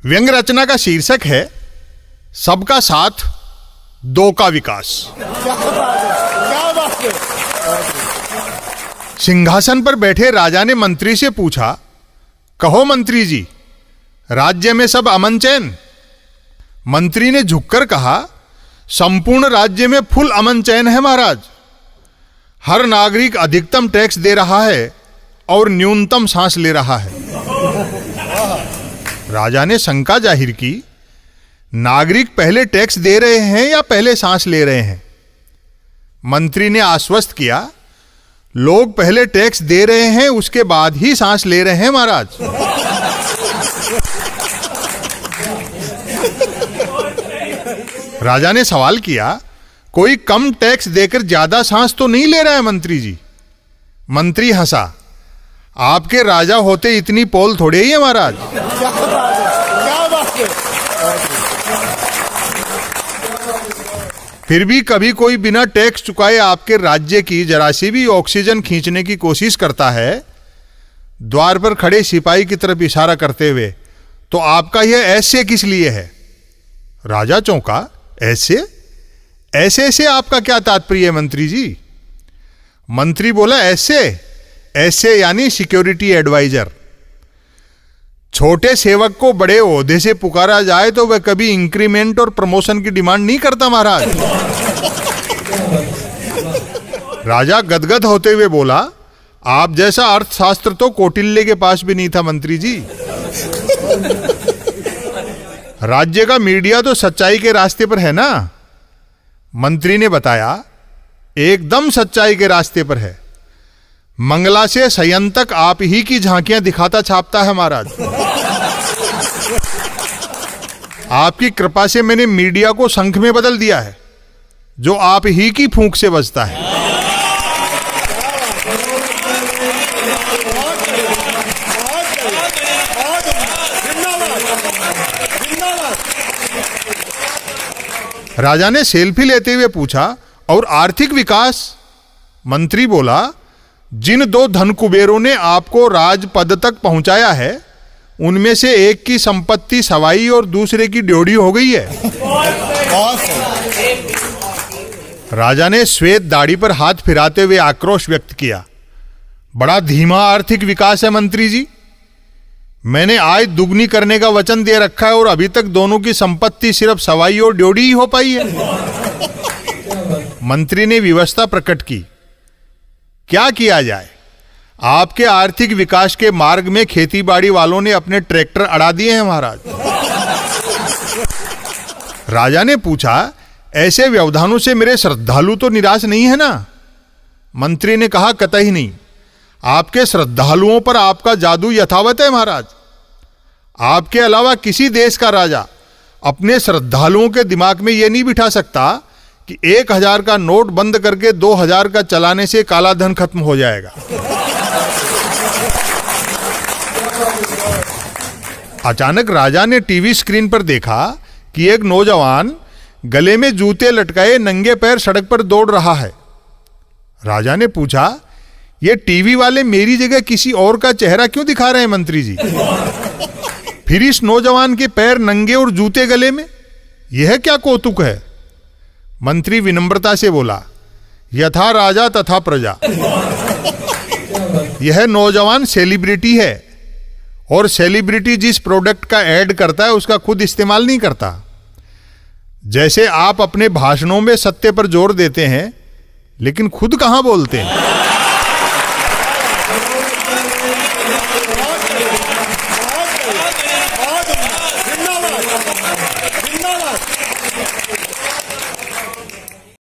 व्यंग रचना का शीर्षक है सबका साथ, दो का विकास। क्या बात है। सिंहासन पर बैठे राजा ने मंत्री से पूछा, कहो मंत्री जी, राज्य में सब अमन चैन? मंत्री ने झुककर कहा, संपूर्ण राज्य में फुल अमन चैन है महाराज। हर नागरिक अधिकतम टैक्स दे रहा है और न्यूनतम सांस ले रहा है। राजा ने शंका जाहिर की, नागरिक पहले टैक्स दे रहे हैं या पहले सांस ले रहे हैं? मंत्री ने आश्वस्त किया, लोग पहले टैक्स दे रहे हैं, उसके बाद ही सांस ले रहे हैं महाराज। राजा ने सवाल किया, कोई कम टैक्स देकर ज्यादा सांस तो नहीं ले रहा है मंत्री जी? मंत्री हंसा, आपके राजा होते इतनी पोल थोड़े ही है महाराज। क्या बात है। फिर भी कभी कोई बिना टैक्स चुकाए आपके राज्य की जरा सी भी ऑक्सीजन खींचने की कोशिश करता है, द्वार पर खड़े सिपाही की तरफ इशारा करते हुए, तो आपका यह ऐसे किस लिए है? राजा चौंका, ऐसे ऐसे से आपका क्या तात्पर्य है मंत्री जी? मंत्री बोला, ऐसे यानी सिक्योरिटी एडवाइजर। छोटे सेवक को बड़े ओहदे से पुकारा जाए तो वह कभी इंक्रीमेंट और प्रमोशन की डिमांड नहीं करता महाराज। राजा गदगद होते हुए बोला, आप जैसा अर्थशास्त्र तो कौटिल्य के पास भी नहीं था मंत्री जी। राज्य का मीडिया तो सच्चाई के रास्ते पर है ना? मंत्री ने बताया, एकदम सच्चाई के रास्ते पर है। मंगला से सयन तक आप ही की झांकियां दिखाता छापता है महाराज। आपकी कृपा से मैंने मीडिया को शंख में बदल दिया है, जो आप ही की फूंक से बजता है। राजा ने सेल्फी लेते हुए पूछा, और आर्थिक विकास? मंत्री बोला, जिन दो धन कुबेरों ने आपको राजपद तक पहुंचाया है, उनमें से एक की संपत्ति सवाई और दूसरे की ड्योढ़ी हो गई है। राजा ने श्वेत दाढ़ी पर हाथ फिराते हुए आक्रोश व्यक्त किया, बड़ा धीमा आर्थिक विकास है मंत्री जी। मैंने आय दुगनी करने का वचन दे रखा है और अभी तक दोनों की संपत्ति सिर्फ सवाई और ड्योढ़ी ही हो पाई है। मंत्री ने विवशता प्रकट की, क्या किया जाए? आपके आर्थिक विकास के मार्ग में खेतीबाड़ी वालों ने अपने ट्रैक्टर अड़ा दिए हैं महाराज। राजा ने पूछा, ऐसे व्यवधानों से मेरे श्रद्धालु तो निराश नहीं है ना? मंत्री ने कहा, कतई नहीं। आपके श्रद्धालुओं पर आपका जादू यथावत है महाराज। आपके अलावा किसी देश का राजा अपने श्रद्धालुओं के दिमाग में यह नहीं बिठा सकता कि 1000 का नोट बंद करके 2000 का चलाने से काला धन खत्म हो जाएगा। अचानक राजा ने टीवी स्क्रीन पर देखा कि एक नौजवान गले में जूते लटकाए नंगे पैर सड़क पर दौड़ रहा है। राजा ने पूछा, ये टीवी वाले मेरी जगह किसी और का चेहरा क्यों दिखा रहे हैं मंत्री जी? फिर इस नौजवान के पैर नंगे और जूते गले में, यह क्या कौतुक है? मंत्री विनम्रता से बोला, यथा राजा तथा प्रजा। यह नौजवान सेलिब्रिटी है और सेलिब्रिटी जिस प्रोडक्ट का ऐड करता है उसका खुद इस्तेमाल नहीं करता। जैसे आप अपने भाषणों में सत्य पर जोर देते हैं, लेकिन खुद कहां बोलते हैं।